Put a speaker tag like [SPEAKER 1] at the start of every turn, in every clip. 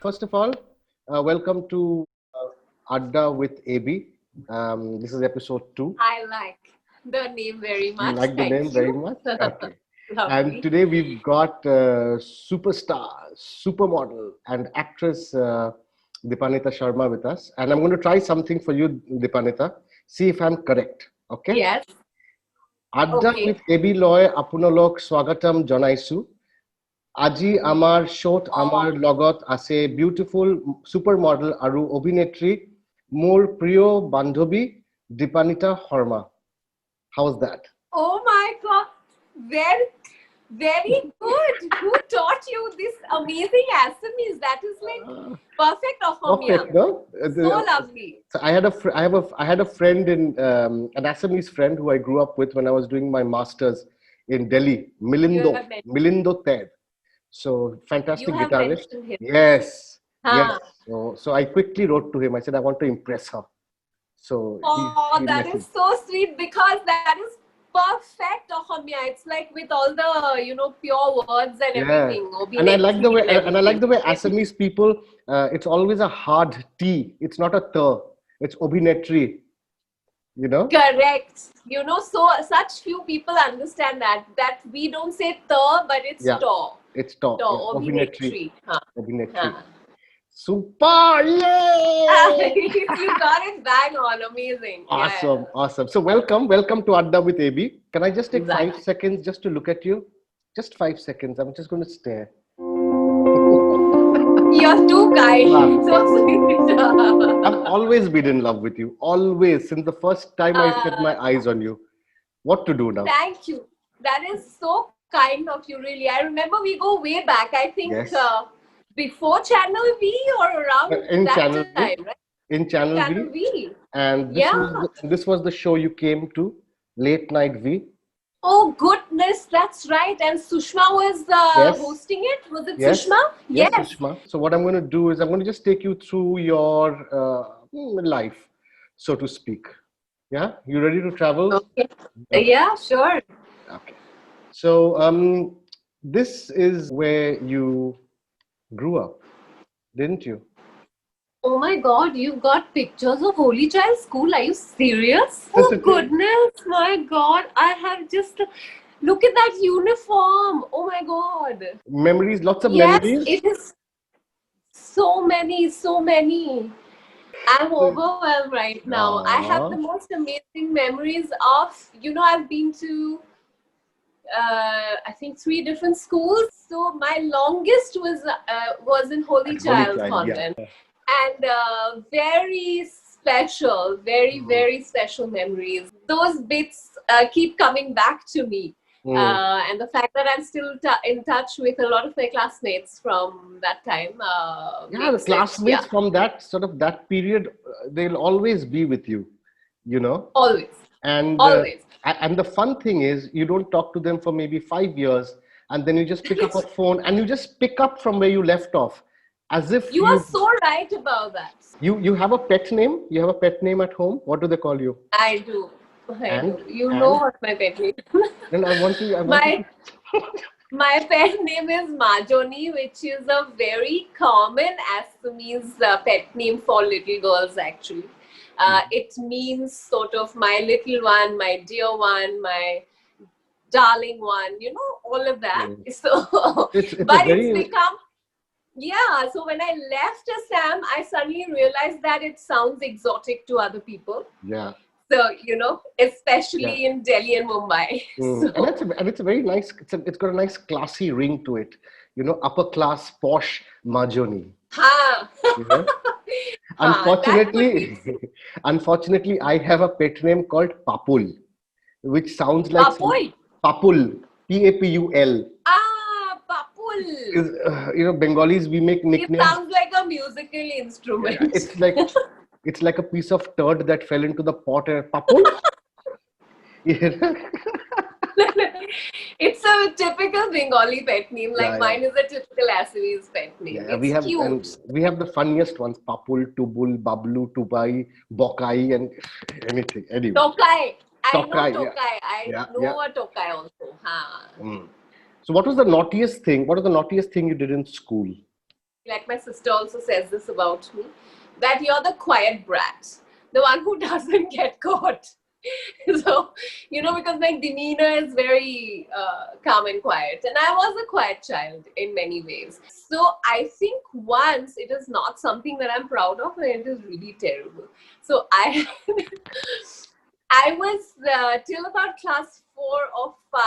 [SPEAKER 1] First of all, welcome to Adda with AB. This is episode 2.
[SPEAKER 2] I like the name very
[SPEAKER 1] You
[SPEAKER 2] much.
[SPEAKER 1] like the name
[SPEAKER 2] Thank
[SPEAKER 1] very
[SPEAKER 2] you.
[SPEAKER 1] much? Okay. And
[SPEAKER 2] Lovely.
[SPEAKER 1] today we've got superstar, supermodel, and actress Dipannita Sharma with us. And I'm going to try something for you, Dipannita. See if I'm correct. Okay?
[SPEAKER 2] Yes.
[SPEAKER 1] Adda with
[SPEAKER 2] Okay.
[SPEAKER 1] AB লয় আপোনালোক স্বাগতম জনাইছো আজি আমাৰ শ্ব'ত আমাৰ
[SPEAKER 2] Oh,
[SPEAKER 1] লগত আছে বিউটিফুল সুপাৰ মডেল আৰু অভিনেত্ৰী মোৰ প্ৰিয় বান্ধৱী Dipanita Sharma how's that
[SPEAKER 2] oh my God. Very, very good. Who taught you this amazing Assamese? That is like perfect
[SPEAKER 1] perfect
[SPEAKER 2] Ohomia.
[SPEAKER 1] no
[SPEAKER 2] So lovely.
[SPEAKER 1] so I had a friend in an Assamese friend who I grew up with when I was doing my masters in Delhi
[SPEAKER 2] You
[SPEAKER 1] Milindo
[SPEAKER 2] have mentioned,
[SPEAKER 1] Milindo Ted. So
[SPEAKER 2] you
[SPEAKER 1] fantastic
[SPEAKER 2] have
[SPEAKER 1] guitarist.
[SPEAKER 2] mentioned him.
[SPEAKER 1] Yes, yes.
[SPEAKER 2] Huh.
[SPEAKER 1] So I quickly wrote to him. I said I want to impress her. So
[SPEAKER 2] Oh,
[SPEAKER 1] he
[SPEAKER 2] that is
[SPEAKER 1] messaged.
[SPEAKER 2] so sweet because that is perfect Ohomia. It's like with all the, pure words and
[SPEAKER 1] Yeah,
[SPEAKER 2] everything.
[SPEAKER 1] and I like the
[SPEAKER 2] Obinetri
[SPEAKER 1] way
[SPEAKER 2] and everything.
[SPEAKER 1] Assamese people. It's always a hard T. It's not a th. It's obinetri. You know.
[SPEAKER 2] Correct. So such few people understand that we don't say the, but it's
[SPEAKER 1] Yeah,
[SPEAKER 2] to.
[SPEAKER 1] it's to.
[SPEAKER 2] To,
[SPEAKER 1] Yeah, obinetri.
[SPEAKER 2] obinetri. Huh.
[SPEAKER 1] Obinetri.
[SPEAKER 2] Huh.
[SPEAKER 1] Super! Yay!
[SPEAKER 2] You got it bang on. Amazing.
[SPEAKER 1] Awesome, awesome. So welcome to Adda with AB. Can I just take
[SPEAKER 2] Exactly.
[SPEAKER 1] 5 seconds just to look at you? Just 5 seconds. I'm just going to stare.
[SPEAKER 2] You're too kind.
[SPEAKER 1] Wow.
[SPEAKER 2] So sweet.
[SPEAKER 1] I've always been in love with you. Always, since the first time I set
[SPEAKER 2] uh,
[SPEAKER 1] my eyes on you. What to do now?
[SPEAKER 2] Thank you. That is so kind of you, really. I remember we go way back. I think
[SPEAKER 1] Yes.
[SPEAKER 2] before Channel V or around
[SPEAKER 1] In
[SPEAKER 2] that
[SPEAKER 1] Channel V.
[SPEAKER 2] time, right?
[SPEAKER 1] In Channel
[SPEAKER 2] Channel
[SPEAKER 1] V.
[SPEAKER 2] V.
[SPEAKER 1] And
[SPEAKER 2] Yeah.
[SPEAKER 1] this was the show you came to, Late Night V.
[SPEAKER 2] Oh goodness, that's right. And Sushma was
[SPEAKER 1] Yes.
[SPEAKER 2] hosting it. Was it
[SPEAKER 1] Yes.
[SPEAKER 2] Sushma?
[SPEAKER 1] Yes,
[SPEAKER 2] Yes.
[SPEAKER 1] Sushma. So what I'm going to do is I'm going to just take you through your life, so to speak. Yeah, you ready to travel?
[SPEAKER 2] Okay.
[SPEAKER 1] Okay.
[SPEAKER 2] Yeah, sure.
[SPEAKER 1] Okay. So this is where you grew up, didn't you?
[SPEAKER 2] Oh my God, you've got pictures of Holy Child School. Are you serious?
[SPEAKER 1] That's
[SPEAKER 2] Oh
[SPEAKER 1] okay.
[SPEAKER 2] goodness, my God. I have just look at that uniform. Oh my God.
[SPEAKER 1] Memories, lots of
[SPEAKER 2] Yes,
[SPEAKER 1] memories.
[SPEAKER 2] it is so many, so many. I'm overwhelmed right now. I have the
[SPEAKER 1] Aww.
[SPEAKER 2] most amazing memories of, I've been to I think 3 different schools. So my longest was in Holy
[SPEAKER 1] At Holy
[SPEAKER 2] Child
[SPEAKER 1] Child, yeah.
[SPEAKER 2] Convent, and very special, very special memories. Those bits keep coming back to me,
[SPEAKER 1] Mm.
[SPEAKER 2] and the fact that I'm still in touch with a lot of my classmates from that time
[SPEAKER 1] Yeah, the
[SPEAKER 2] makes it,
[SPEAKER 1] classmates
[SPEAKER 2] yeah,
[SPEAKER 1] from that period, they'll always be with you, you know.
[SPEAKER 2] always,
[SPEAKER 1] And
[SPEAKER 2] always.
[SPEAKER 1] and the fun thing is, you don't talk to them for maybe 5 years, and then you just pick up a phone and you just pick up from where you left off, as if
[SPEAKER 2] You are so right about that.
[SPEAKER 1] you have a pet name. You have a pet name at home. What do they call you?
[SPEAKER 2] I do. I do.
[SPEAKER 1] And
[SPEAKER 2] You know
[SPEAKER 1] and
[SPEAKER 2] what my pet name is.
[SPEAKER 1] then I want you.
[SPEAKER 2] My my pet name is Majoni, which is a very common Assamese pet name for little girls, actually. It means sort of my little one, my dear one, my darling one, all of that.
[SPEAKER 1] Mm.
[SPEAKER 2] So,
[SPEAKER 1] It's a
[SPEAKER 2] but it's
[SPEAKER 1] very
[SPEAKER 2] become, yeah. So when I left Assam, I suddenly realized that it sounds exotic to other people.
[SPEAKER 1] yeah.
[SPEAKER 2] So,
[SPEAKER 1] Yeah.
[SPEAKER 2] especially in Delhi and Mumbai.
[SPEAKER 1] Mm.
[SPEAKER 2] So,
[SPEAKER 1] And it's a very nice. It's got a nice classy ring to it. You know, upper class posh Majoni.
[SPEAKER 2] ha.
[SPEAKER 1] You know.
[SPEAKER 2] That would be
[SPEAKER 1] Unfortunately, I have a pet name called Papul, which sounds like
[SPEAKER 2] Papoy.
[SPEAKER 1] Papul, Papul.
[SPEAKER 2] Papul.
[SPEAKER 1] Is Bengalis, we make
[SPEAKER 2] It
[SPEAKER 1] nicknames.
[SPEAKER 2] sounds like a musical instrument.
[SPEAKER 1] It's like a piece of turd that fell into the pot. Papul. Yeah.
[SPEAKER 2] It's a typical Bengali pet name. Like
[SPEAKER 1] Yeah,
[SPEAKER 2] mine is a typical Assamese pet name.
[SPEAKER 1] yeah. We
[SPEAKER 2] It's
[SPEAKER 1] have
[SPEAKER 2] cute.
[SPEAKER 1] the funniest ones: Papul, Tubul, Bablu, Tubai, Bokai, and anything. Anyway,
[SPEAKER 2] Tokai. I know
[SPEAKER 1] Tokai. Yeah,
[SPEAKER 2] Tokai. I
[SPEAKER 1] yeah, yeah.
[SPEAKER 2] know a Tokai also. Ha.
[SPEAKER 1] Mm. So, what was the naughtiest thing? What was the naughtiest thing you did in school?
[SPEAKER 2] like my sister also says this about me, that you're the quiet brat, the one who doesn't get caught. So, because my demeanor is very calm and quiet, and I was a quiet child in many ways. So I think once it is not something that I'm proud of, and it is really terrible. So I was till about class 4 or 5.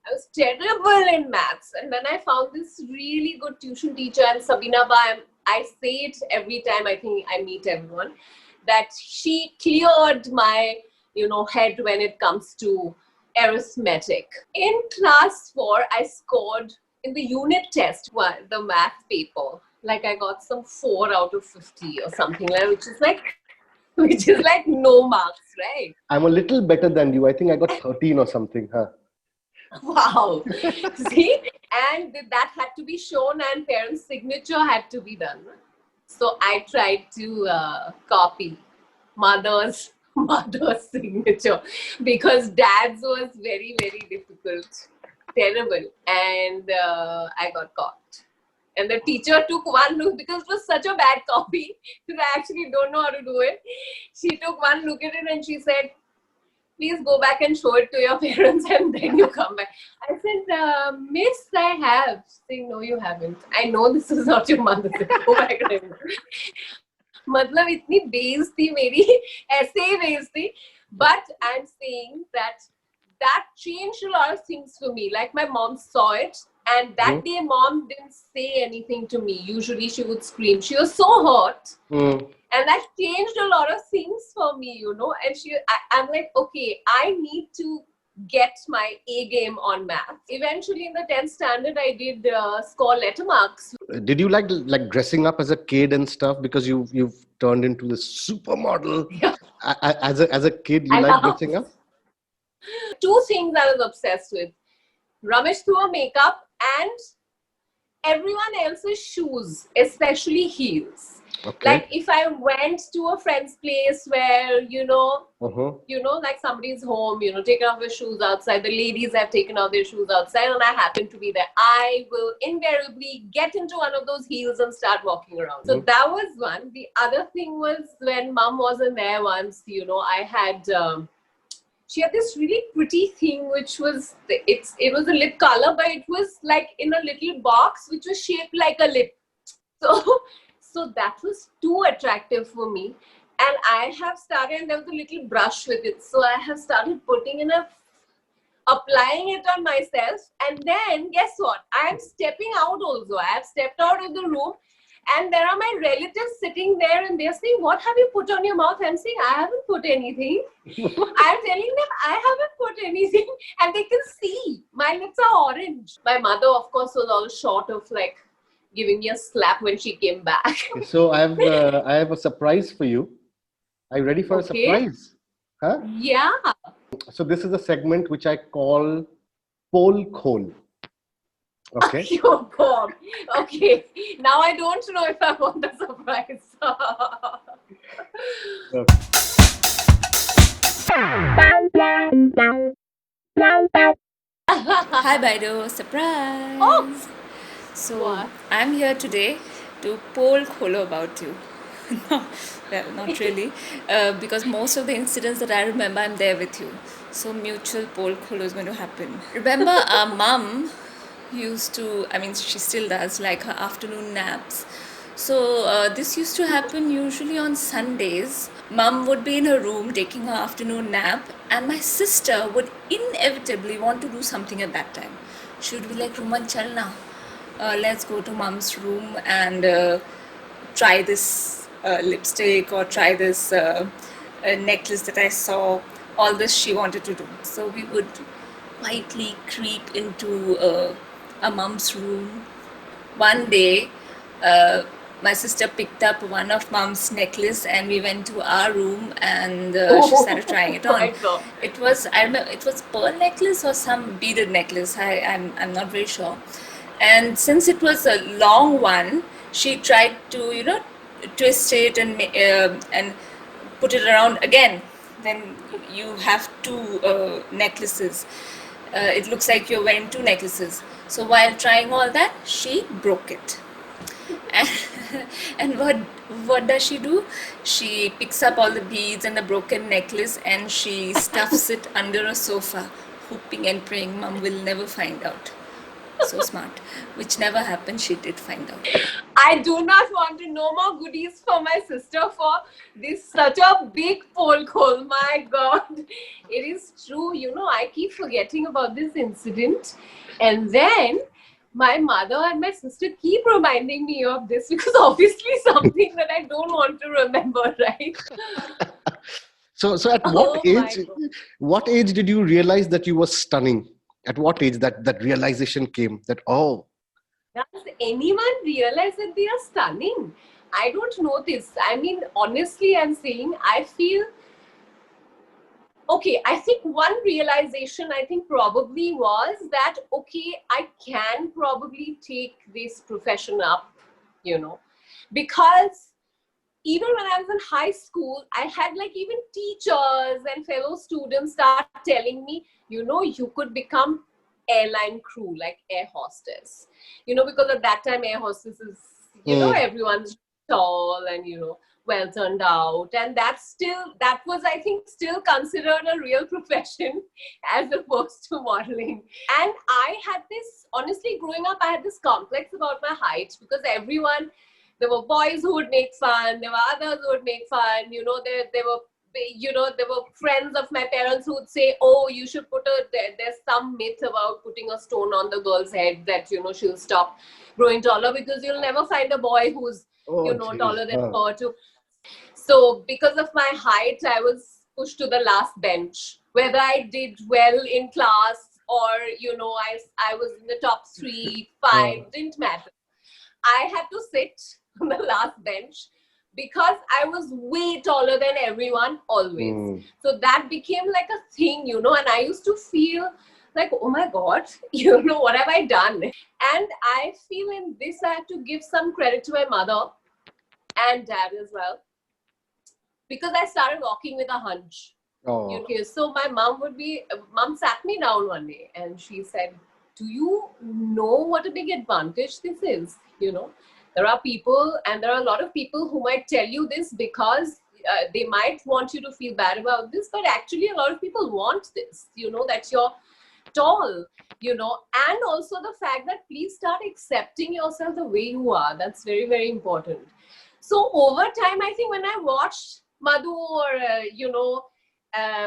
[SPEAKER 2] I was terrible in maths, and then I found this really good tuition teacher, and Sabina Ba. I say it every time I think I meet everyone, that she cleared my, head when it comes to arithmetic. In class 4, I scored in the unit test, the math paper. Like I got some 4 out of 50 or something like, which is like no marks, right?
[SPEAKER 1] I'm a little better than you. I think I got 13 or something, huh?
[SPEAKER 2] Wow. See, and that had to be shown, and parents' signature had to be done. So I tried to copy mother's signature, because dad's was very, very difficult, terrible, and I got caught. And the teacher took one look, because it was such a bad copy, because I actually don't know how to do it. She took one look at it and she said, "Please go back and show it to your parents, and then you come back." I said, "Miss, I have." She said, "No, you haven't. I know this is not your mother. Go back and मतलब इतनी बेइज्जती मेरी ऐसे ही बेइज्जती. But I'm saying that changed a lot of things for me. Like my mom saw it, and that day mom didn't say anything to me. Usually she would scream. She was so hurt. And that changed a lot of things for me, And I'm like, okay, I need to get my A game on math. Eventually, in the 10th standard, I did score letter marks.
[SPEAKER 1] Did you like dressing up as a kid and stuff? Because you've turned into this supermodel.
[SPEAKER 2] Yeah.
[SPEAKER 1] As a kid, you like dressing up?
[SPEAKER 2] 2 things I was obsessed with: Ramesh through makeup and everyone else's shoes, especially heels.
[SPEAKER 1] Okay.
[SPEAKER 2] Like if I went to a friend's place where, like somebody's home, taken off their shoes outside, the ladies have taken off their shoes outside, and I happen to be there, I will invariably get into one of those heels and start walking around. So that was one. The other thing was when mom wasn't there once, I had... she had this really pretty thing, which was, it was a lip color, but it was like in a little box, which was shaped like a lip. So that was too attractive for me. And I have started, and there was a little brush with it. So I have started applying it on myself. And then guess what? I am stepping out also. I have stepped out of the room, and there are my relatives sitting there, and they're saying, "What have you put on your mouth?" I'm saying, "I haven't put anything." I'm telling them, "I haven't put anything." And they can see my lips are orange. My mother, of course, was all short of like giving me a slap when she came back.
[SPEAKER 1] So I have a surprise for you. Are you ready for a surprise? Huh?
[SPEAKER 2] Yeah.
[SPEAKER 1] So this is a segment which I call Pole Khol. Okay.
[SPEAKER 2] Oh God. Okay. Now I don't know if I want the surprise.
[SPEAKER 3] Hi Baido, surprise!
[SPEAKER 2] Oh.
[SPEAKER 3] So
[SPEAKER 2] What?
[SPEAKER 3] I'm here today to poll kholo about you. No, well, not really, because most of the incidents that I remember, I'm there with you. So mutual poll kholo is going to happen. Remember, our mum used to, I mean, she still does, like her afternoon naps. So this used to happen usually on Sundays. Mum would be in her room taking her afternoon nap, and my sister would inevitably want to do something at that time. She would be like, "Ruman, chal na. Let's go to Mum's room and try this lipstick, or try this necklace that I saw." All this she wanted to do. So we would quietly creep into a mum's room. One day, my sister picked up one of Mum's necklace, and we went to our room, and she started trying it on.
[SPEAKER 2] My God.
[SPEAKER 3] It was, I remember, it was pearl necklace or some beaded necklace. I'm not very sure. And since it was a long one, she tried to twist it and put it around again. Then you have two necklaces. It looks like you're wearing two necklaces. So while trying all that, she broke it. And, and what does she do? She picks up all the beads and the broken necklace and she stuffs it under a sofa, hoping and praying mom will never find out. So smart. Which never happened, she did find out.
[SPEAKER 2] I do not want to know more goodies for my sister for this such a big folk hole. My God. It is true. I keep forgetting about this incident. And then my mother and my sister keep reminding me of this because obviously something that I don't want to remember, right?
[SPEAKER 1] So at
[SPEAKER 2] Oh my God.
[SPEAKER 1] what age did you realize that you were stunning? At what age that realization came that, oh,
[SPEAKER 2] Does anyone realize that they are stunning? I don't know this. I mean, honestly, I'm saying I feel okay. I think one realization I think probably was that okay, I can probably take this profession up, because even when I was in high school, I had like even teachers and fellow students start telling me, you could become airline crew, like air hostess. Because at that time, air hostesses, everyone's tall and, well turned out. And that was, I think, still considered a real profession as opposed to modeling. And I had this, honestly, growing up, I had this complex about my height because there were boys who would make fun, there were others who would make fun, there were friends of my parents who would say, oh, you should there's some myth about putting a stone on the girl's head that, she'll stop growing taller because you'll never find a boy who's,
[SPEAKER 1] oh, geez.
[SPEAKER 2] taller than her too. So because of my height, I was pushed to the last bench. Whether I did well in class or, I was in the top 3, 5, didn't matter. I had to sit on the last bench because I was way taller than everyone always. So that became like a thing, and I used to feel like, oh my God, what have I done? And I feel in this, I have to give some credit to my mother and dad as well, because I started walking with a hunch.
[SPEAKER 1] Oh.
[SPEAKER 2] Okay, so my mom sat me down one day and she said, do you know what a big advantage this is? There are people, and there are a lot of people who might tell you this because they might want you to feel bad about this, but actually a lot of people want this, that you're tall, and also the fact that please start accepting yourself the way you are. That's very, very important. So over time, I think when I watched Madhu or,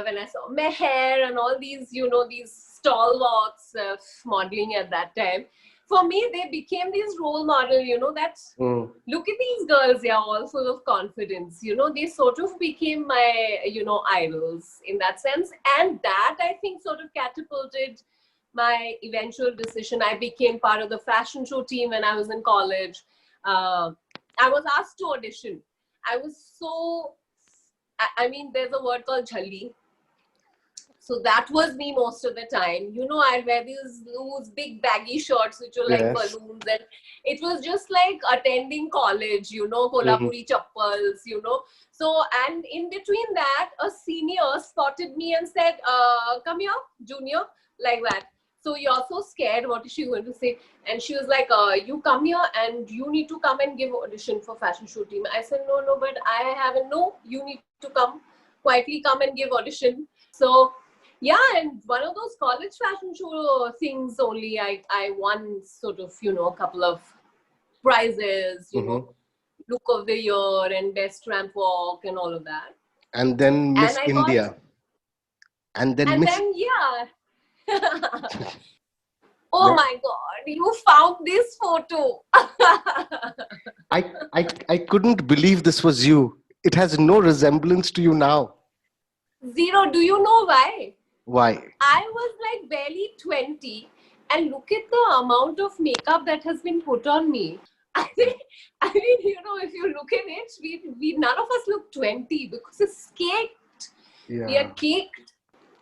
[SPEAKER 2] when I saw Meher and all these, these stalwarts of modeling at that time, for me, they became these role model, that look at these girls, all full of confidence, they sort of became my, idols in that sense. And that I think sort of catapulted my eventual decision. I became part of the fashion show team when I was in college. I was asked to audition. I was so, there's a word called jhalli. So that was me most of the time. I wear these loose, big baggy shorts which were like balloons, and it was just like attending college, Kolhapuri chappals, So, and in between that, a senior spotted me and said, come here, junior, like that. So you're so scared, what is she going to say? And she was like, you come here and you need to come and give audition for fashion show team. I said, no, but I haven't. No, you need to quietly come and give audition. So, yeah, and one of those college fashion show things only, I won sort of, a couple of prizes, look of the year and best ramp walk and all of that.
[SPEAKER 1] And then Miss India.
[SPEAKER 2] And then yeah. Oh my God, you found this photo.
[SPEAKER 1] I couldn't believe this was you. It has no resemblance to you now.
[SPEAKER 2] Zero. Do you know why?
[SPEAKER 1] Why?
[SPEAKER 2] I was like barely 20, and look at the amount of makeup that has been put on me. I mean, if you look at it, we none of us look 20 because it's caked.
[SPEAKER 1] Yeah.
[SPEAKER 2] We are caked.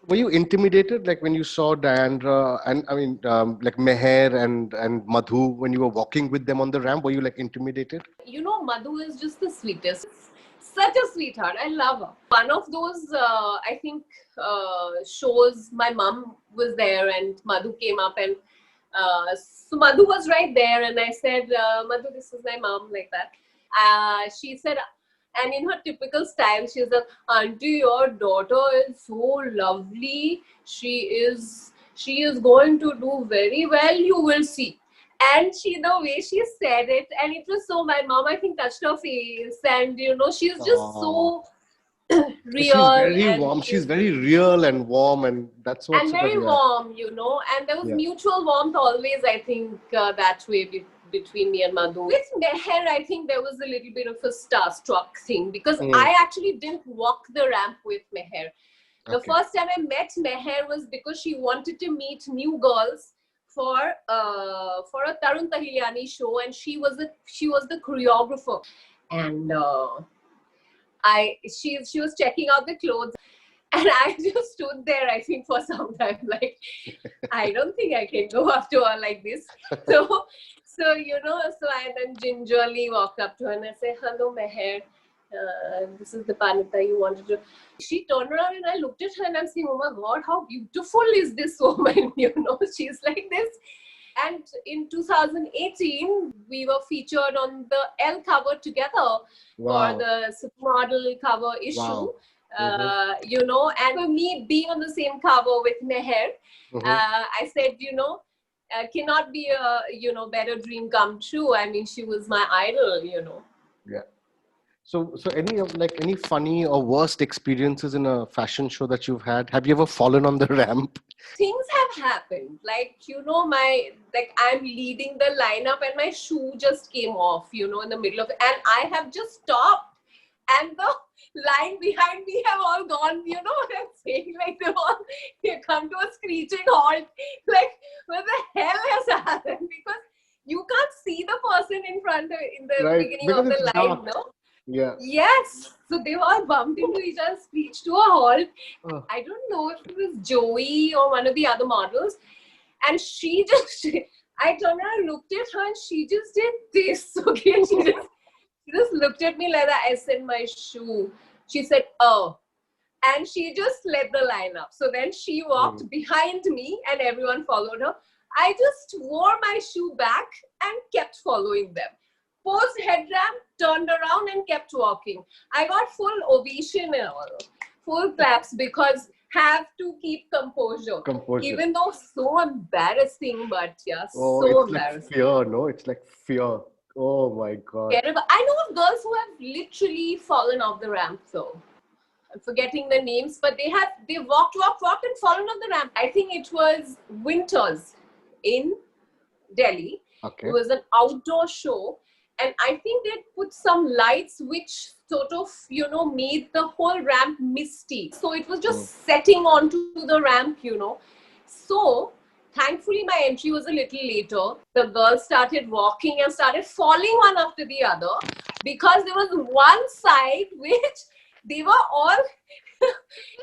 [SPEAKER 1] Were you intimidated, like when you saw Diandra and like Meher and Madhu, when you were walking with them on the ramp? Were you like intimidated?
[SPEAKER 2] Madhu is just the sweetest. Such a sweetheart. I love her. One of those, I think, shows, my mom was there and Madhu came up and So Madhu was right there, and I said, Madhu, this is my mom, like that. She said, and in her typical style, she said, Auntie, your daughter is so lovely. She is going to do very well, you will see. And the way she said it, and it was so, my mom, I think, touched her face, and she's just so
[SPEAKER 1] She's
[SPEAKER 2] real,
[SPEAKER 1] very
[SPEAKER 2] and
[SPEAKER 1] warm. She's very real and warm, and that's what
[SPEAKER 2] and
[SPEAKER 1] sort of,
[SPEAKER 2] very
[SPEAKER 1] yeah.
[SPEAKER 2] warm, and there was
[SPEAKER 1] Yeah.
[SPEAKER 2] mutual warmth always, I think, that way between me and Madhu. With Meher, I think there was a little bit of a starstruck thing, because I actually didn't walk the ramp with Meher. The first time I met Meher was because she wanted to meet new girls for a Tarun Tahiliani show, and she was the choreographer, and she was checking out the clothes, and I just stood there, I think, for some time, like, I don't think I can go up to her like this. So I then gingerly walked up to her and I said, hello, Meher. This is Dipannita, you wanted to. She turned around and I looked at her and I'm saying, oh my God, how beautiful is this woman? She's like this. And in 2018, we were featured on the L cover together for the supermodel cover issue.
[SPEAKER 1] Wow.
[SPEAKER 2] And for me being on the same cover with Meher, I said, cannot be a better dream come true. I mean, she was my idol,
[SPEAKER 1] Yeah. So any funny or worst experiences in a fashion show that you've had? Have you ever fallen on the ramp?
[SPEAKER 2] Things have happened, like, I'm leading the lineup and my shoe just came off, in the middle of it, and I have just stopped, and the line behind me have all gone, what I'm saying, like, they come to a screeching halt, like, what the hell has happened? Because you can't see the person in front in the beginning
[SPEAKER 1] because
[SPEAKER 2] of the line,
[SPEAKER 1] dark.
[SPEAKER 2] no?
[SPEAKER 1] Yeah.
[SPEAKER 2] Yes. So they all bumped into each other, screeched to a halt. I don't know if it was Joey or one of the other models. And she just, I turned around and looked at her and she just did this. Okay. She just looked at me like that. I said, my shoe. She said, oh. And she just led the line up. So then she walked behind me and everyone followed her. I just wore my shoe back and kept following them. Post head ramp, turned around and kept walking. I got full ovation and all, full claps, because have to keep composure. Even though so embarrassing, but yeah, so embarrassing.
[SPEAKER 1] Like fear, no? It's like fear. Oh my God.
[SPEAKER 2] Terrible. I know of girls who have literally fallen off the ramp though. I'm forgetting the names, but they walked and fallen off the ramp. I think it was Winters in Delhi. It was an outdoor show. And I think they put some lights which sort of, made the whole ramp misty. So it was just setting onto the ramp, So thankfully my entry was a little later. The girls started walking and started falling one after the other, because there was one side which they were all,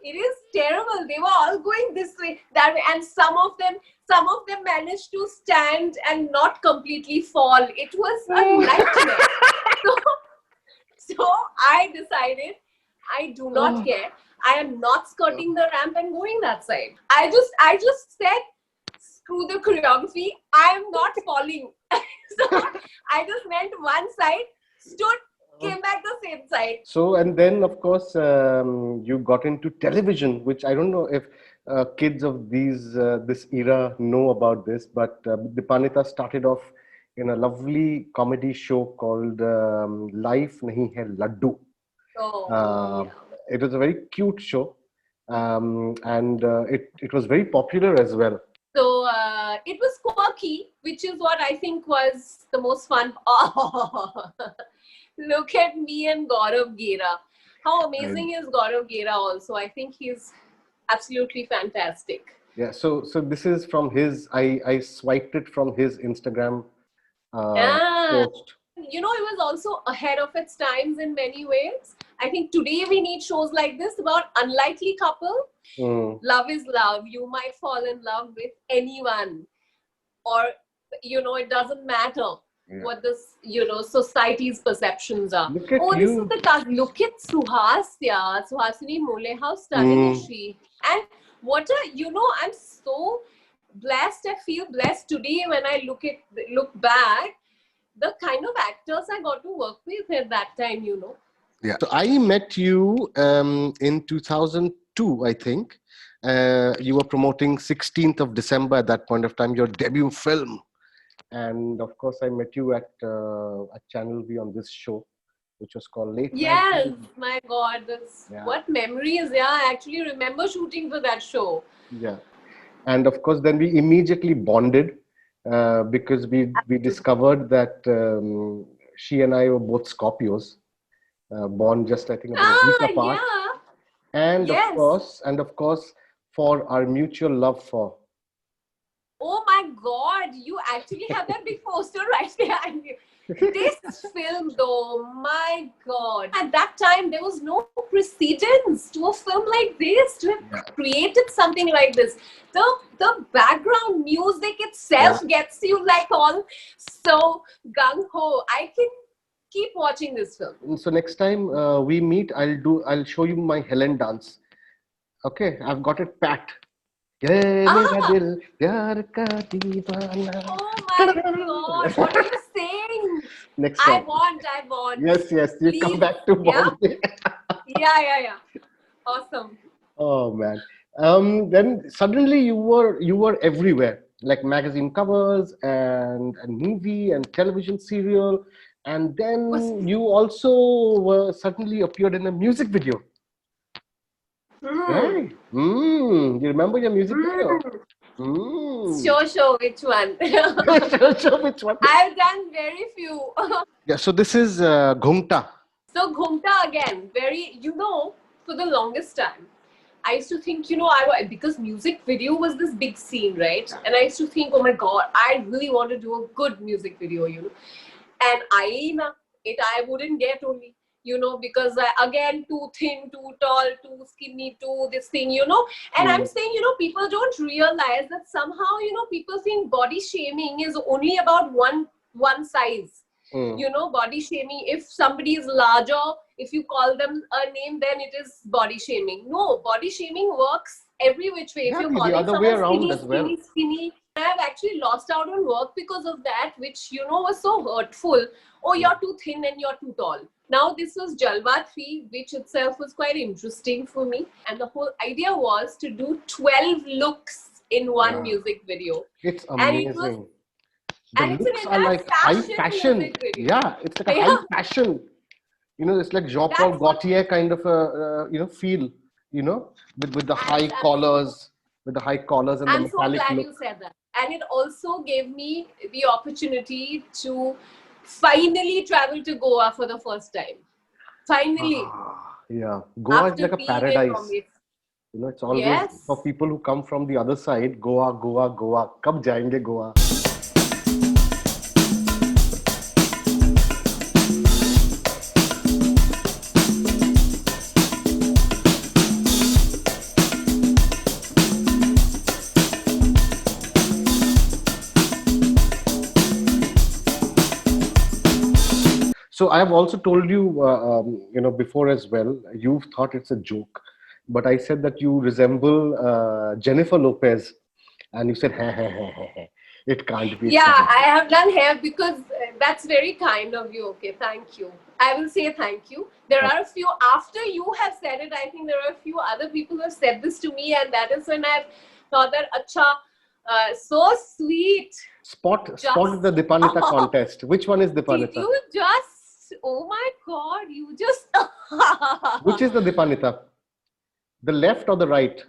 [SPEAKER 2] it is terrible. They were all going this way, that way. And some of them managed to stand and not completely fall. It was a nightmare. So I decided, I do not care. I am not skirting the ramp and going that side. I just said, screw the choreography. I am not falling. So I just went one side, stood, came back the same side.
[SPEAKER 1] So, and then of course, you got into television, which I don't know if kids of this era know about this, but Dipannita started off in a lovely comedy show called Life Nahi Hai Laddu. It was a very cute show, and it was very popular as well.
[SPEAKER 2] So it was quirky, which is what I think was the most fun. Oh, look at me and Gaurav Gera. How amazing is Gaurav Gera also? I think he's absolutely fantastic.
[SPEAKER 1] Yeah, so this is from his, I swiped it from his Instagram post.
[SPEAKER 2] It was also ahead of its times in many ways. I think today we need shows like this about unlikely couple. Love is love. You might fall in love with anyone, or, it doesn't matter what this, society's perceptions are.
[SPEAKER 1] Look at
[SPEAKER 2] this is the cast. Look at Suhasini Mole. How stunning is she? And I'm so blessed. I feel blessed today when I look back. The kind of actors I got to work with at that time, you know.
[SPEAKER 1] Yeah. So I met you in 2002, I think. You were promoting 16th of December at that point of time, your debut film. And of course, I met you at Channel V on this show, which was called Late Night.
[SPEAKER 2] Yes, my God,
[SPEAKER 1] Yeah.
[SPEAKER 2] what memories. Yeah, I actually remember shooting for that show.
[SPEAKER 1] Yeah. And of course, then we immediately bonded because we discovered that she and I were both Scorpios, born just I think about a week apart.
[SPEAKER 2] Yeah.
[SPEAKER 1] And
[SPEAKER 2] Yes.
[SPEAKER 1] of course, for our mutual love for.
[SPEAKER 2] Oh my God, you actually have that big poster right behind you. This film, though, my God. At that time, there was no precedence to a film like this, to have created something like this. The background music itself gets you like all so gung-ho. I can keep watching this film.
[SPEAKER 1] So next time we meet, I'll show you my Helen dance. Okay, I've got it packed.
[SPEAKER 2] Oh my God, what are you saying?
[SPEAKER 1] Next time.
[SPEAKER 2] I want.
[SPEAKER 1] Yes, you
[SPEAKER 2] Please.
[SPEAKER 1] come back to Bombay.
[SPEAKER 2] Yeah. Awesome.
[SPEAKER 1] Oh man. Then suddenly you were everywhere, like magazine covers and movie and television serial, and then you also were suddenly appeared in a music video. Right? You remember your music video?
[SPEAKER 2] Sure, which one?
[SPEAKER 1] Sure, which one?
[SPEAKER 2] I've done very few.
[SPEAKER 1] Yeah, so this is Ghumta.
[SPEAKER 2] So Ghumta again, for the longest time, I used to think, because music video was this big scene, right? And I used to think, oh my God, I really want to do a good music video, And I wouldn't get only, because again, too thin, too tall, too skinny, too this thing, And I'm saying, people don't realize that somehow, people think body shaming is only about one size. Body shaming. If somebody is larger, if you call them a name, then it is body shaming. No, body shaming works every which way. If you're calling someone skinny, I have actually lost out on work because of that, which was so hurtful. Oh, you're too thin and you're too tall. Now this was Jalwa 3, which itself was quite interesting for me. And the whole idea was to do 12 looks in one music video.
[SPEAKER 1] It's amazing. The looks are like high fashion. Yeah, it's like a high fashion. It's like Jean-Paul Gaultier kind of a feel. With the high collars, and the metallic look.
[SPEAKER 2] I'm so glad you said that. And it also gave me the opportunity to finally travel to Goa for the first time. Finally.
[SPEAKER 1] Yeah, Goa is like a paradise. It's always for people who come from the other side. Goa. Kab jayenge Goa? So I have also told you, before as well, you've thought it's a joke, but I said that you resemble Jennifer Lopez, and you said, it can't be.
[SPEAKER 2] Yeah, I have done hair because that's very kind of you. Okay, thank you. I will say thank you. There are a few, after you have said it, I think there are a few other people who have said this to me, and that is when I've thought that, so sweet.
[SPEAKER 1] Spot the Dipannita contest. Which one is Dipannita?
[SPEAKER 2] Did you just... Oh my God, you just...
[SPEAKER 1] Which is the Dipannita? The left or the right?
[SPEAKER 2] Okay.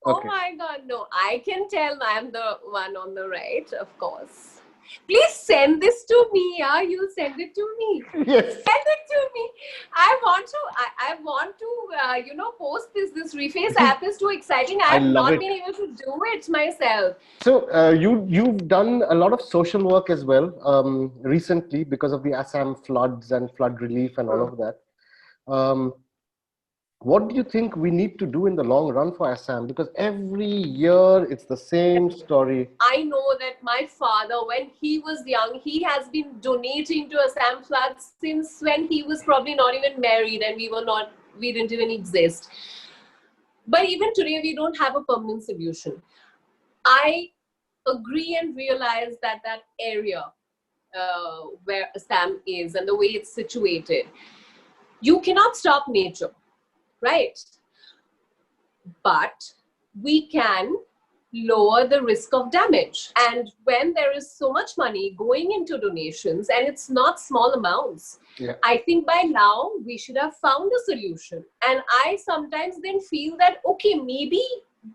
[SPEAKER 2] Oh my God, no. I can tell I'm the one on the right, of course. Please send this to me, yeah? You'll send it to me.
[SPEAKER 1] Yes.
[SPEAKER 2] Send it to me. I want to, post this. This Reface app is too exciting. I have not been able to do it myself.
[SPEAKER 1] So you've done a lot of social work as well recently because of the Assam floods and flood relief and all of that. What do you think we need to do in the long run for Assam? Because every year it's the same story.
[SPEAKER 2] I know that my father, when he was young, he has been donating to Assam floods since when he was probably not even married and we didn't even exist. But even today, we don't have a permanent solution. I agree and realize that that area where Assam is and the way it's situated, you cannot stop nature, right? But we can lower the risk of damage. And when there is so much money going into donations, and it's not small amounts, I think by now we should have found a solution. And I sometimes then feel that, okay, maybe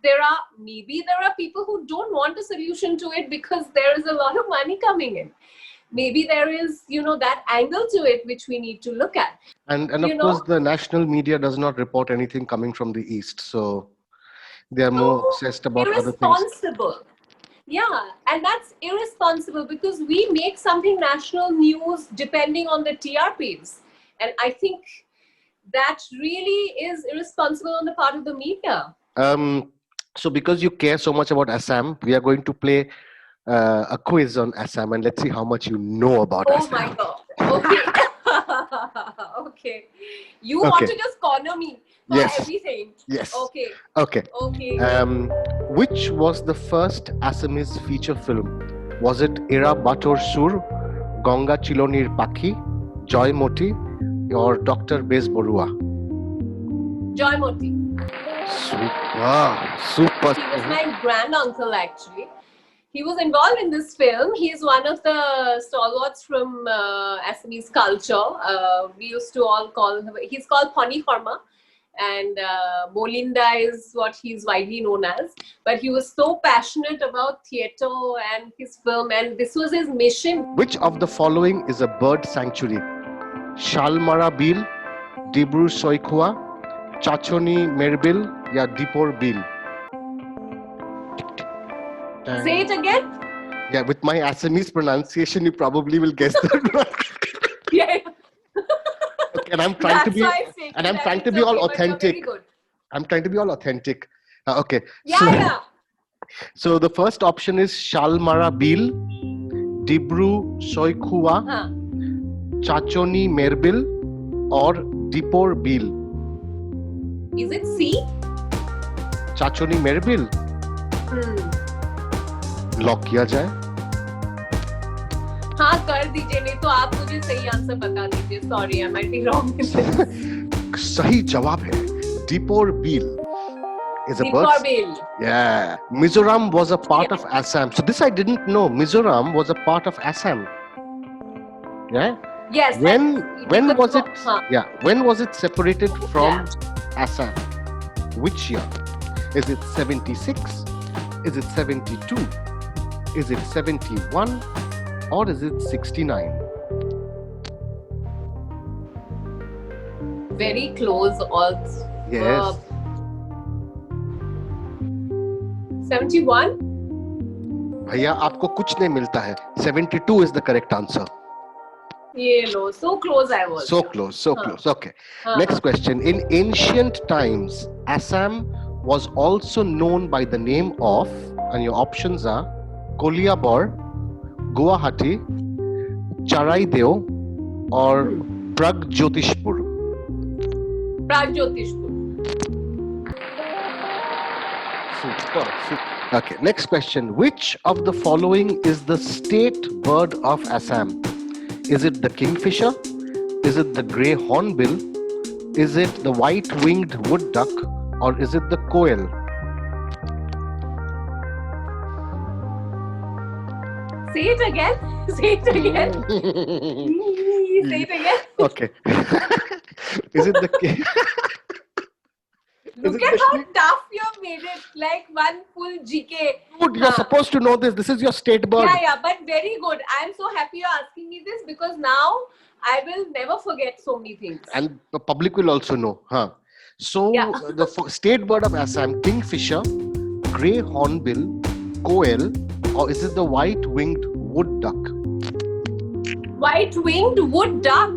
[SPEAKER 2] there are people who don't want a solution to it because there is a lot of money coming in. Maybe there is, that angle to it which we need to look at.
[SPEAKER 1] And of course, the national media does not report anything coming from the east. So they are more obsessed about other things.
[SPEAKER 2] Irresponsible. Yeah, and that's irresponsible because we make something national news depending on the TRPs. And I think that really is irresponsible on the part of the media.
[SPEAKER 1] So because you care so much about Assam, we are going to play a quiz on Assam, and let's see how much you know about Assam.
[SPEAKER 2] Oh my God. Okay. Okay. You want to just corner me for everything.
[SPEAKER 1] Yes.
[SPEAKER 2] Okay.
[SPEAKER 1] Okay.
[SPEAKER 2] Okay.
[SPEAKER 1] Which was the first Assamese feature film? Was it Era Bator Sur, Ganga Chilonir Pakhi, Joy Moti, or Dr. Bez Borua?
[SPEAKER 2] Joy Moti.
[SPEAKER 1] Super.
[SPEAKER 2] He was my granduncle, actually. He was involved in this film. He's one of the stalwarts from Assamese culture. We used to all call him, he's called Pani Sharma, and Molinda is what he's widely known as. But he was so passionate about theatre and his film, and this was his mission.
[SPEAKER 1] Which of the following is a bird sanctuary? Shalmara Bil, Dibru Soikhua, Chachoni Merbil, ya Dipor Bil?
[SPEAKER 2] Say it again.
[SPEAKER 1] Yeah, with my Assamese pronunciation, you probably will guess that.
[SPEAKER 2] Yeah.
[SPEAKER 1] Okay, and I'm trying to be, all authentic. I'm trying to be all authentic. Okay. So the first option is Shalmara Bil, Dibru Soikhua, Chachoni Merbil, or Dipor Bil.
[SPEAKER 2] Is it C?
[SPEAKER 1] Chachoni Merbil. Lock किया जाए?
[SPEAKER 2] हाँ कर दीजिए, नहीं तो आप मुझे सही आंसर बता दीजिए. Sorry, I might be wrong.
[SPEAKER 1] सही जवाब है Dipor Bil. Is a bird.
[SPEAKER 2] Dipor Bil.
[SPEAKER 1] Yeah. Mizoram was a part of Assam. So this I didn't know. Mizoram was a part of Assam. Yeah.
[SPEAKER 2] Yes.
[SPEAKER 1] When was it? Yeah. When was it separated from Assam? Which year? Is it 76? Is it 72? Is it 71 or is it 69?
[SPEAKER 2] Very close also.
[SPEAKER 1] Yes.
[SPEAKER 2] 71?
[SPEAKER 1] भैया आपको कुछ नहीं मिलता है. 72 is the correct answer.
[SPEAKER 2] Yeah, no, so close I was.
[SPEAKER 1] So close. Okay. Next question. In ancient times, Assam was also known by the name of, and your options are Koliabor, Guwahati, Charaideo, or Pragjotishpur.
[SPEAKER 2] Pragjotishpur.
[SPEAKER 1] Super. Okay, next question. Which of the following is the state bird of Assam? Is it the kingfisher? Is it the grey hornbill? Is it the white-winged wood duck? Or is it the koel?
[SPEAKER 2] Say it again. Say it again. Say it again.
[SPEAKER 1] Okay. Is it the
[SPEAKER 2] Look at how tough you have made it. Like one full GK.
[SPEAKER 1] Dude, you're supposed to know this. This is your state bird.
[SPEAKER 2] Yeah, but very good. I'm so happy you're asking me this because now I will never forget so many things.
[SPEAKER 1] And the public will also know. So the state bird of Assam, kingfisher, grey hornbill, koel, or is it the white-winged wood duck?
[SPEAKER 2] White-winged wood duck?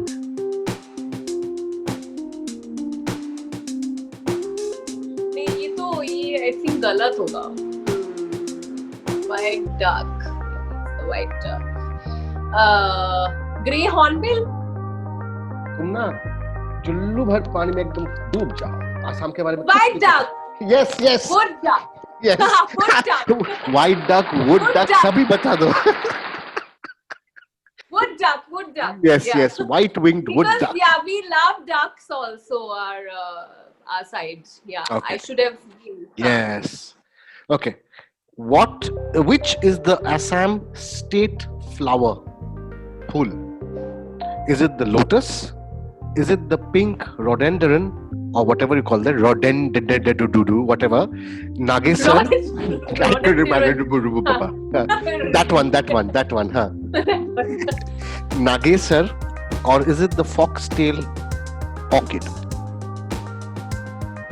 [SPEAKER 2] नहीं, I think गलत होगा. White duck. It's the white duck. Grey hornbill?
[SPEAKER 1] तुम ना चुल्लू भर पानी में एकदम डूब जाओ. आसाम के बारे में.
[SPEAKER 2] White duck.
[SPEAKER 1] Yes.
[SPEAKER 2] Wood duck.
[SPEAKER 1] Yes.
[SPEAKER 2] Wood duck.
[SPEAKER 1] White duck, wood
[SPEAKER 2] Wood
[SPEAKER 1] duck,
[SPEAKER 2] duck.
[SPEAKER 1] sabhi bata do.
[SPEAKER 2] Wood duck. Wood duck.
[SPEAKER 1] Yes,
[SPEAKER 2] Yeah.
[SPEAKER 1] yes. White winged wood
[SPEAKER 2] Because
[SPEAKER 1] duck.
[SPEAKER 2] yeah, we love ducks also. Our side. Yeah, I
[SPEAKER 1] Okay.
[SPEAKER 2] should have been.
[SPEAKER 1] Yes. Okay. Which is the Assam state flower? Phul. Is it the lotus? Is it the pink rhododendron or whatever you call that? Rhododendron, whatever. Nagesar.
[SPEAKER 2] Rhododendron.
[SPEAKER 1] That one, huh? Nagesar, or is it the foxtail orchid?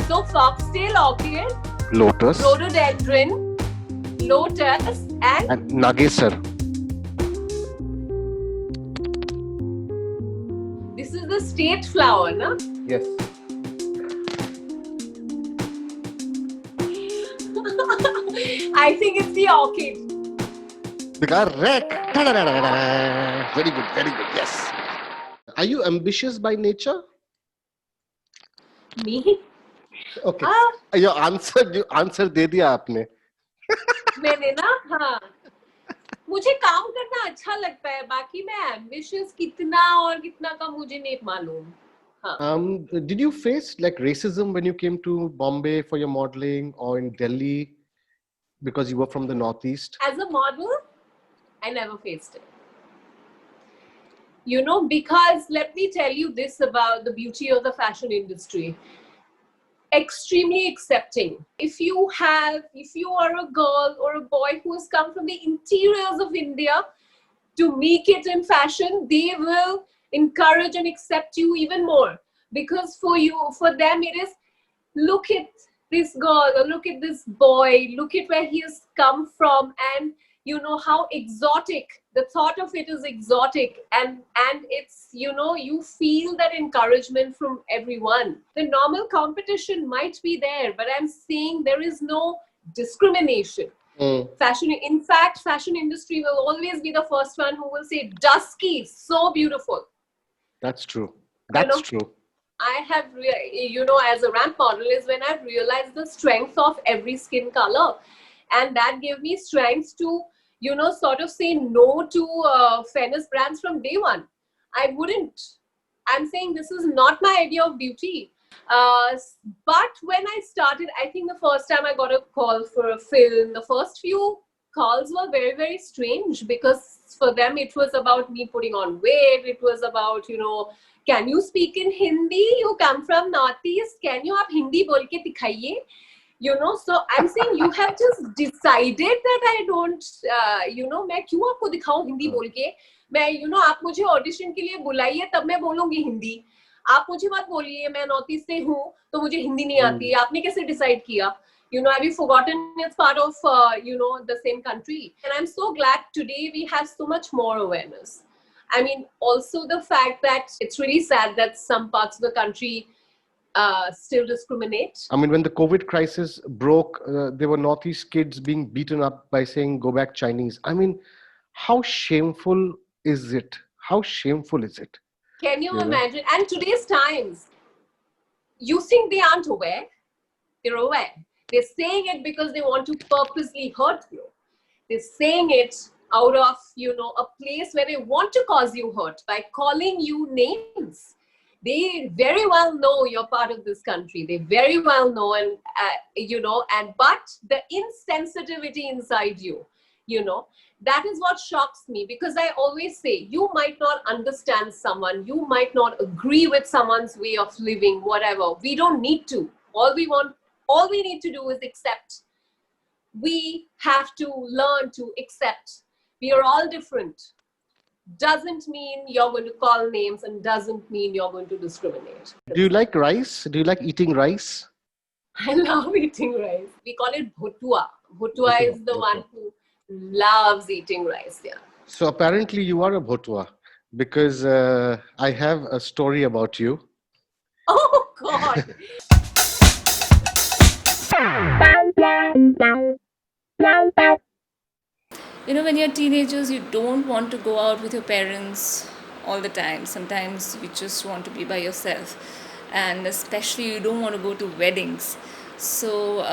[SPEAKER 2] So foxtail orchid,
[SPEAKER 1] Lotus
[SPEAKER 2] rhododendron, lotus, and
[SPEAKER 1] and Nagesar.
[SPEAKER 2] this is the state flower, na?
[SPEAKER 1] Yes.
[SPEAKER 2] I think it's the orchid.
[SPEAKER 1] Correct. Very good, very good. Yes. Are you ambitious by nature?
[SPEAKER 2] Me?
[SPEAKER 1] Okay.
[SPEAKER 2] हाँ,
[SPEAKER 1] Your answer दे दिया आपने.
[SPEAKER 2] मैंने ना हाँ मुझे काम करना अच्छा लगता है बाकी मैं एम्बिशियस कितना और कितना का मुझे नहीं मालूम हाँ
[SPEAKER 1] Did you face like racism when you came to Bombay for your modeling or in Delhi because you were from the Northeast?
[SPEAKER 2] as a model I never faced it, you know, because let me tell you this about the beauty of the fashion industry. Extremely accepting. If you are a girl or a boy who has come from the interiors of India to make it in fashion, they will encourage and accept you even more, because for them it is, look at this girl or look at this boy, look at where he has come from, and you know how exotic, the thought of it is exotic, and it's, you know, you feel that encouragement from everyone. The normal competition might be there, but I'm saying there is no discrimination. Fashion, in fact, fashion industry will always be the first one who will say dusky, so beautiful.
[SPEAKER 1] That's true. That's true.
[SPEAKER 2] I have, you know, as a ramp model is when I've realized the strength of every skin color. And that gave me strength to, you know, sort of say no to fairness brands from day one. I wouldn't. I'm saying this is not my idea of beauty. But when I started, I think the first time I got a call for a film, the first few calls were very, very strange, because for them it was about me putting on weight. It was about, you know, can you speak in Hindi? You come from Northeast. Can you आप Hindi बोल के दिखाइए? You know, so I'm saying you have just decided that I don't, you know, मैं क्यों आपको दिखाऊं हिंदी बोल के? मैं, you know, आप मुझे ऑडिशन के लिए बुलाइए तब मैं बोलूंगी हिंदी. आप मुझे मत बोलिए मैं नॉर्थ ईस्ट से हूँ तो मुझे हिंदी नहीं आती. आपने कैसे डिसाइड किया? You know, have you forgotten it's part of, you know, the same country? And I'm so glad today we have so much more awareness. I mean, also the fact that it's really sad that some parts of the country still discriminate.
[SPEAKER 1] I mean, when the COVID crisis broke, there were Northeast kids being beaten up by saying, go back Chinese. I mean, how shameful is it? How shameful is it?
[SPEAKER 2] Can you imagine? And today's times, you think they aren't aware? They're aware. They're saying it because they want to purposely hurt you. They're saying it out of, you know, a place where they want to cause you hurt by calling you names. They very well know you're part of this country. They very well know, and you know, and but the insensitivity inside you, you know, that is what shocks me, because I always say, you might not understand someone, you might not agree with someone's way of living, whatever. We don't need to. All we need to do is accept. We have to learn to accept. We are all different. Doesn't mean you're going to call names, and doesn't mean you're going to discriminate.
[SPEAKER 1] Do you like rice? Do you like eating rice?
[SPEAKER 2] I love eating rice. We call it bhutua. Bhutua is the one who loves eating rice. Yeah.
[SPEAKER 1] So apparently you are a bhotua, because I have a story about you.
[SPEAKER 2] Oh God.
[SPEAKER 3] You know, when you're teenagers, you don't want to go out with your parents all the time. Sometimes you just want to be by yourself. And especially, you don't want to go to weddings. So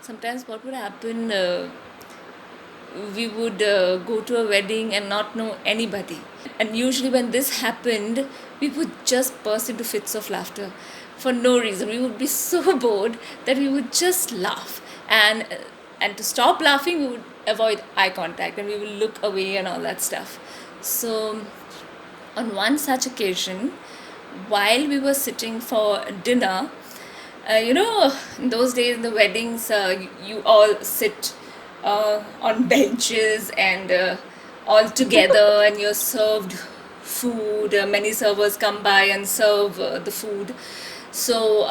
[SPEAKER 3] sometimes what would happen, we would go to a wedding and not know anybody. And usually when this happened, we would just burst into fits of laughter for no reason. We would be so bored that we would just laugh. And to stop laughing, we would avoid eye contact and we would look away and all that stuff. So on one such occasion, while we were sitting for dinner, in those days in the weddings, you all sit on benches and all together, and you're served food. Many servers come by and serve the food. So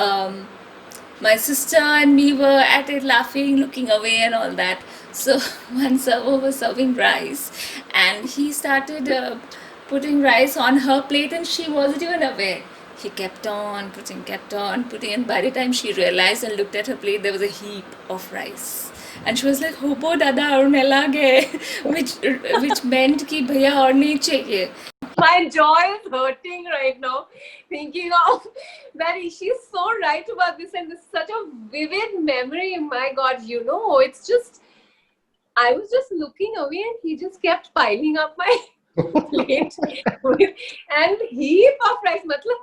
[SPEAKER 3] my sister and me were at it laughing, looking away, and all that. So one server was serving rice, and he started putting rice on her plate, and she wasn't even aware. He kept on putting, and by the time she realized and looked at her plate, there was a heap of rice. And she was like, "Hopo dada aur nahi lage," which meant कि भैया और नहीं चाहिए.
[SPEAKER 2] My jaw is hurting right now, thinking of that. She's so right about this, and this is such a vivid memory. My God, it's just, I was just looking away, and he just kept piling up my plate and heap of rice. Matlab,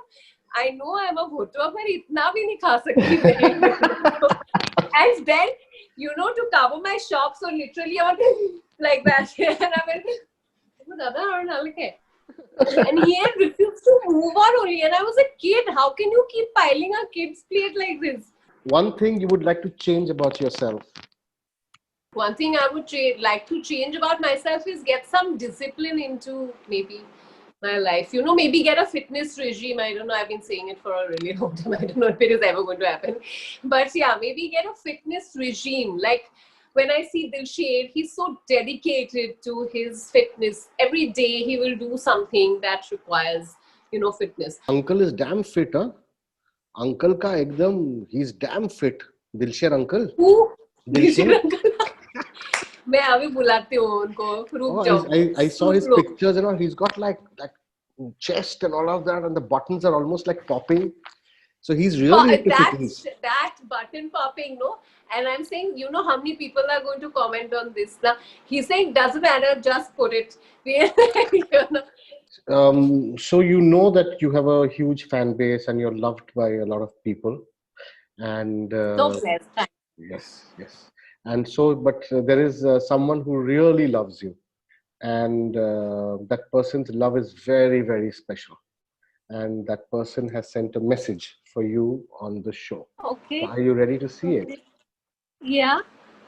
[SPEAKER 2] I know I'm a bhutwa, but itna bhi nahi kha sakti main. And then, to cover my shock, so literally I went like that, and I went, "Dada, aur nalke." And he had refused to move on only. And I was a kid. How can you keep piling a kid's plate like this?
[SPEAKER 1] One thing you would like to change about yourself?
[SPEAKER 2] One thing I would like to change about myself is get some discipline into maybe my life. Maybe get a fitness regime. I don't know. I've been saying it for a really long time. I don't know if it is ever going to happen. But yeah, maybe get a fitness regime. Like, when I see Dilshed, he's so dedicated to his fitness. Every day he will do something that requires, fitness.
[SPEAKER 1] Uncle is damn fit, huh? Uncle ka ekdam, he's damn fit. Dilshed uncle.
[SPEAKER 2] Who?
[SPEAKER 1] Dilshed
[SPEAKER 2] uncle. मैं अभी बुलाती हूँ उनको. रुक जाओ.
[SPEAKER 1] I saw his pictures, he's got like chest and all of that, and the buttons are almost like popping. So he's really into fitness.
[SPEAKER 2] That button popping, no? And I'm saying, how many people are going to comment on this? Now, he's saying, doesn't matter, just put it.
[SPEAKER 1] So that you have a huge fan base and you're loved by a lot of people. And
[SPEAKER 2] so blessed.
[SPEAKER 1] Yes. And so, but there is someone who really loves you. And that person's love is very, very special. And that person has sent a message for you on the show.
[SPEAKER 2] Okay.
[SPEAKER 1] So are you ready to see it?
[SPEAKER 2] Yeah.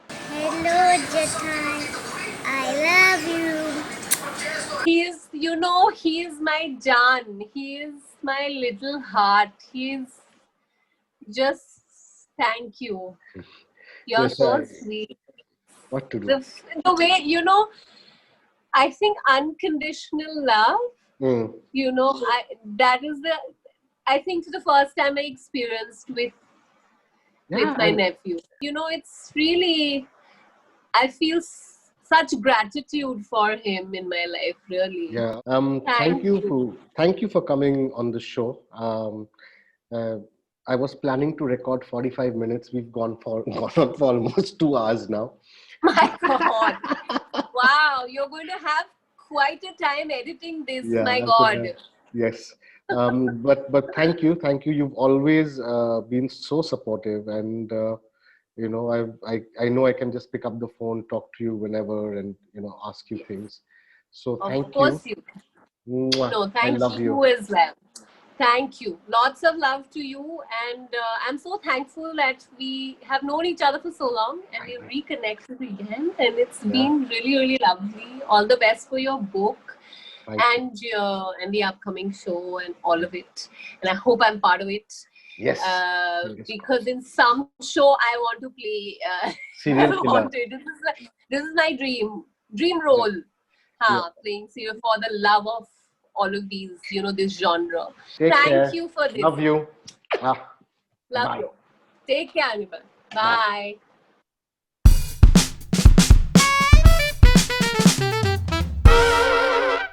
[SPEAKER 4] Hello, Jatai. I love you.
[SPEAKER 2] He's my Jan. He is my little heart. He's just, thank you. You're
[SPEAKER 1] Yes,
[SPEAKER 2] so sweet.
[SPEAKER 1] What to do?
[SPEAKER 2] The way, I think unconditional love, that is I think the first time I experienced with my nephew. It's really, I feel such gratitude for him in my life, really.
[SPEAKER 1] Yeah. Thank you for coming on the show. I was planning to record 45 minutes. We've gone on for almost 2 hours now.
[SPEAKER 2] My God. Wow. You're going to have quite a time editing this.
[SPEAKER 1] Yeah,
[SPEAKER 2] my God.
[SPEAKER 1] Yes. But thank you. You've always been so supportive, and I know I can just pick up the phone, talk to you whenever, and ask you things. So thank you.
[SPEAKER 2] Of course you.
[SPEAKER 1] Mwah.
[SPEAKER 2] No, thank
[SPEAKER 1] I love
[SPEAKER 2] you as well. Thank you. Lots of love to you, and I'm so thankful that we have known each other for so long and we reconnected again, and it's been really, really lovely. All the best for your book and the upcoming show and all of it, and I hope I'm part of it.
[SPEAKER 1] Yes.
[SPEAKER 2] Because in some show I want to play.
[SPEAKER 1] Serial killer.
[SPEAKER 2] This is my dream role. Playing serial for the love of all of these, this genre. Thank you for this.
[SPEAKER 1] Love you.
[SPEAKER 2] Love you. Take care, Anirban. Bye.